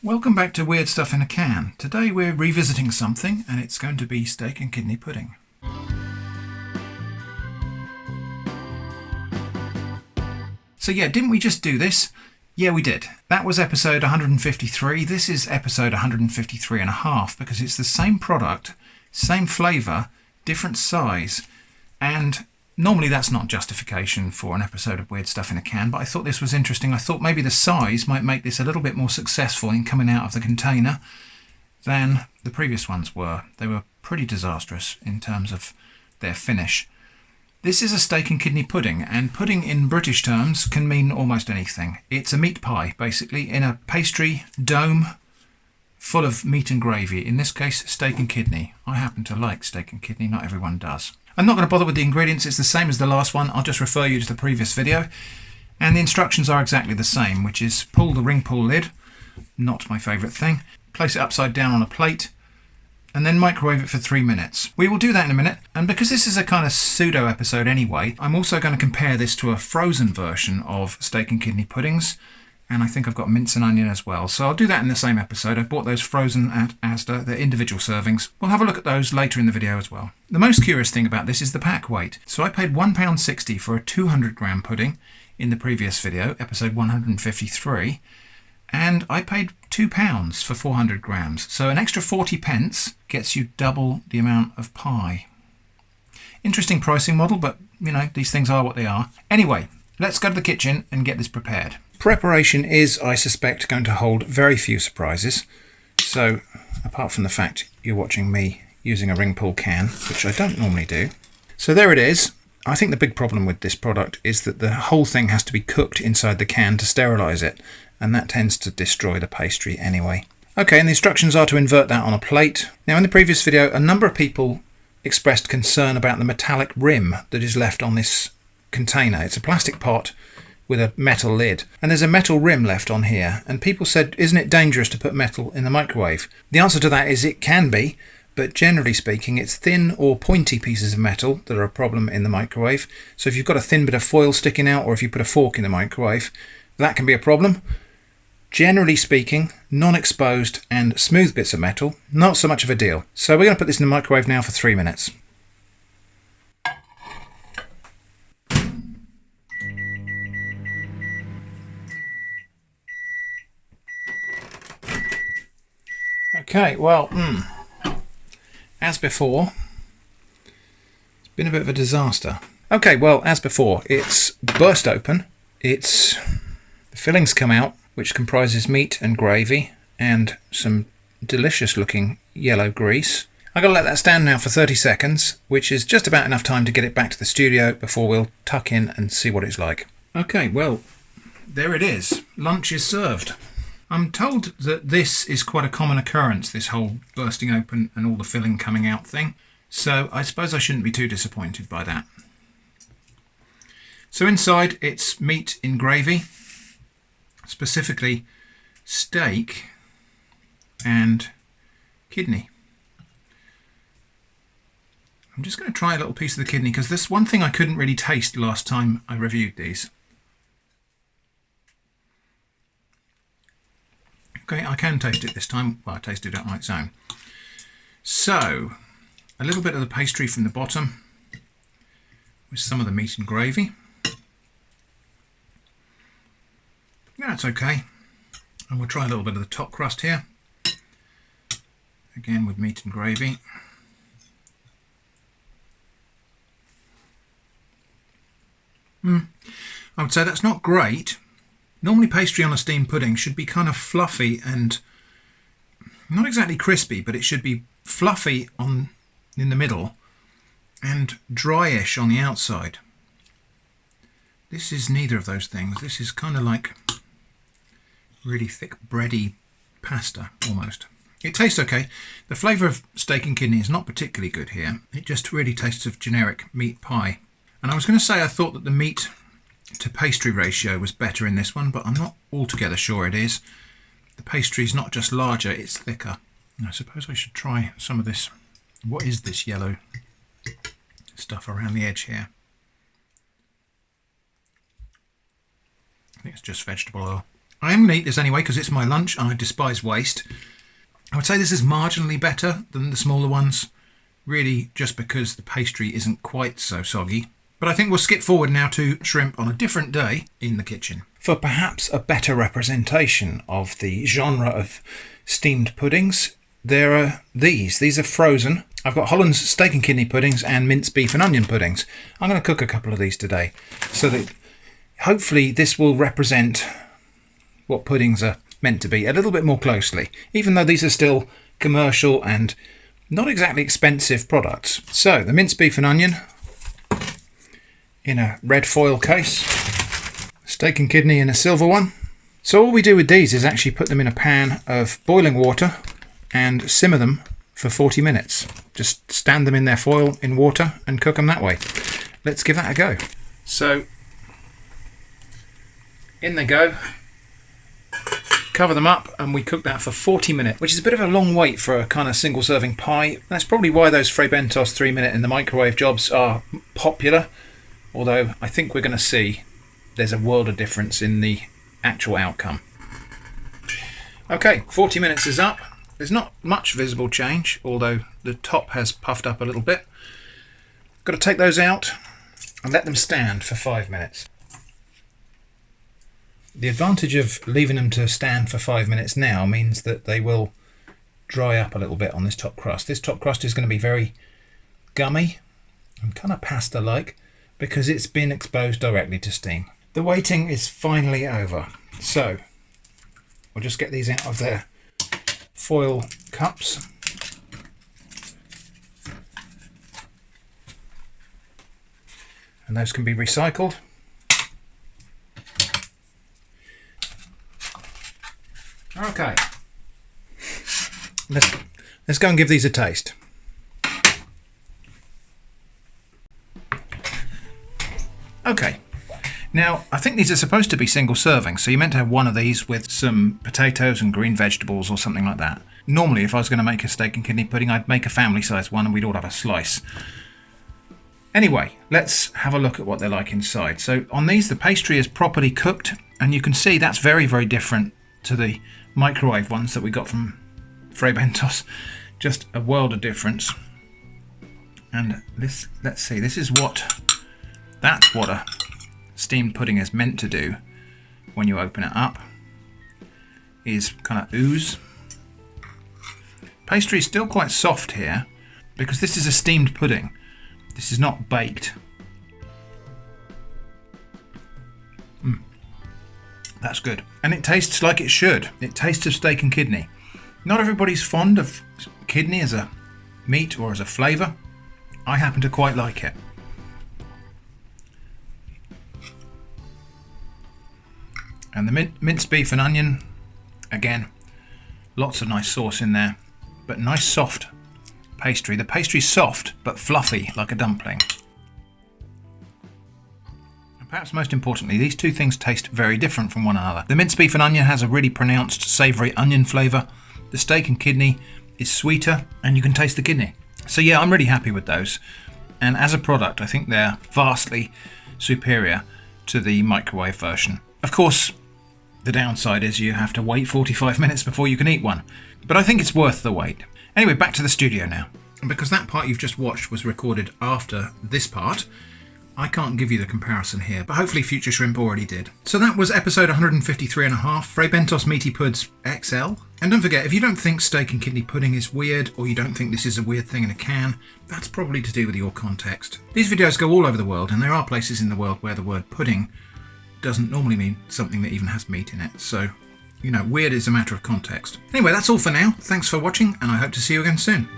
Welcome back to Weird Stuff in a Can. Today we're revisiting something and it's going to be steak and kidney pudding. So yeah, didn't we just do this? Yeah, we did. That was episode 153. This is episode 153 and a half because it's the same product, same flavour, different size, and normally that's not justification for an episode of Weird Stuff in a Can, but I thought this was interesting. I thought maybe the size might make this a little bit more successful in coming out of the container than the previous ones were. They were pretty disastrous in terms of their finish. This is a steak and kidney pudding, and pudding in British terms can mean almost anything. It's a meat pie, basically, in a pastry dome full of meat and gravy, in this case steak and kidney. I happen to like steak and kidney, not everyone does. I'm not going to bother with the ingredients, it's the same as the last one. I'll just refer you to the previous video. And the instructions are exactly the same, which is pull the ring pull lid, not my favourite thing, place it upside down on a plate, and then microwave it for 3 minutes. We will do that in a minute, and because this is a kind of pseudo episode anyway, I'm also going to compare this to a frozen version of steak and kidney puddings, and I think I've got mince and onion as well. So I'll do that in the same episode. I bought those frozen at Asda. They're individual servings. We'll have a look at those later in the video as well. The most curious thing about this is the pack weight. So I paid £1.60 for a 200 gram pudding in the previous video, episode 153, and I paid £2 for 400 grams. So an extra 40 pence gets you double the amount of pie. Interesting pricing model, but you know, these things are what they are. Anyway, let's go to the kitchen and get this prepared. Preparation is, I suspect, going to hold very few surprises. So, apart from the fact you're watching me using a ring pull can, which I don't normally do. So there it is. I think the big problem with this product is that the whole thing has to be cooked inside the can to sterilise it, and that tends to destroy the pastry anyway. Okay, and the instructions are to invert that on a plate. Now, in the previous video, a number of people expressed concern about the metallic rim that is left on this container. It's a plastic pot with a metal lid, and there's a metal rim left on here, and people said, isn't it dangerous to put metal in the microwave? The answer to that is it can be, but generally speaking it's thin or pointy pieces of metal that are a problem in the microwave. So if you've got a thin bit of foil sticking out, or if you put a fork in the microwave, that can be a problem. Generally speaking, non-exposed and smooth bits of metal, not so much of a deal. So we're going to put this in the microwave now for 3 minutes. Okay, well, as before, it's been a bit of a disaster. Okay, well, as before, it's burst open. The fillings come out, which comprises meat and gravy and some delicious looking yellow grease. I've got to let that stand now for 30 seconds, which is just about enough time to get it back to the studio before we'll tuck in and see what it's like. Okay, well, there it is. Lunch is served. I'm told that this is quite a common occurrence, this whole bursting open and all the filling coming out thing. So I suppose I shouldn't be too disappointed by that. So inside it's meat in gravy, specifically steak and kidney. I'm just going to try a little piece of the kidney because this one thing I couldn't really taste last time I reviewed these. Okay, I can taste it this time. Well, I tasted it on its own. So, a little bit of the pastry from the bottom with some of the meat and gravy. That's okay. And we'll try a little bit of the top crust here. Again with meat and gravy. I would say that's not great. Normally pastry on a steamed pudding should be kind of fluffy and not exactly crispy, but it should be fluffy in the middle and dryish on the outside. This is neither of those things. This is kind of like really thick bready pasta almost. It tastes okay. The flavour of steak and kidney is not particularly good here. It just really tastes of generic meat pie. And I was going to say I thought that the meat to pastry ratio was better in this one, but I'm not altogether sure it is. The pastry is not just larger, it's thicker. I suppose I should try some of this. What is this yellow stuff around the edge here? I think it's just vegetable oil. I am going to eat this anyway because it's my lunch and I despise waste. I would say this is marginally better than the smaller ones, really just because the pastry isn't quite so soggy. But I think we'll skip forward now to shrimp on a different day in the kitchen. For perhaps a better representation of the genre of steamed puddings, there are these. These are frozen. I've got Holland's steak and kidney puddings and minced beef and onion puddings. I'm going to cook a couple of these today so that hopefully this will represent what puddings are meant to be a little bit more closely, even though these are still commercial and not exactly expensive products. So the minced beef and onion in a red foil case, steak and kidney in a silver one. So all we do with these is actually put them in a pan of boiling water and simmer them for 40 minutes. Just stand them in their foil in water and cook them that way. Let's give that a go. So in they go. Cover them up and we cook that for 40 minutes, which is a bit of a long wait for a kind of single serving pie. That's probably why those Fray Bentos 3-minute in the microwave jobs are popular, although I think we're going to see there's a world of difference in the actual outcome. Okay, 40 minutes is up. There's not much visible change, although the top has puffed up a little bit. Got to take those out and let them stand for 5 minutes. The advantage of leaving them to stand for 5 minutes now means that they will dry up a little bit on this top crust. This top crust is going to be very gummy and kind of pasta-like because it's been exposed directly to steam. The waiting is finally over. So we'll just get these out of their foil cups. And those can be recycled. Okay, let's go and give these a taste. Okay, now I think these are supposed to be single serving, so you're meant to have one of these with some potatoes and green vegetables or something like that. Normally, if I was going to make a steak and kidney pudding, I'd make a family-sized one and we'd all have a slice. Anyway, let's have a look at what they're like inside. So on these, the pastry is properly cooked, and you can see that's very, very different to the microwave ones that we got from Fray Bentos. Just a world of difference. And this, let's see, that's what a steamed pudding is meant to do when you open it up, is kind of ooze. Pastry is still quite soft here because this is a steamed pudding. This is not baked. That's good. And it tastes like it should. It tastes of steak and kidney. Not everybody's fond of kidney as a meat or as a flavour. I happen to quite like it. And the minced beef and onion, again, lots of nice sauce in there, but nice soft pastry. The pastry's soft but fluffy like a dumpling. Perhaps most importantly, these two things taste very different from one another. The minced beef and onion has a really pronounced savoury onion flavour. The steak and kidney is sweeter, and you can taste the kidney. So yeah, I'm really happy with those. And as a product, I think they're vastly superior to the microwave version. Of course, the downside is you have to wait 45 minutes before you can eat one. But I think it's worth the wait. Anyway, back to the studio now. And because that part you've just watched was recorded after this part, I can't give you the comparison here, but hopefully Future Shrimp already did. So that was episode 153.5, Fray Bentos Meaty Puds XL. And don't forget, if you don't think steak and kidney pudding is weird, or you don't think this is a weird thing in a can, that's probably to do with your context. These videos go all over the world, and there are places in the world where the word pudding doesn't normally mean something that even has meat in it. So, you know, weird is a matter of context. Anyway, that's all for now. Thanks for watching, and I hope to see you again soon.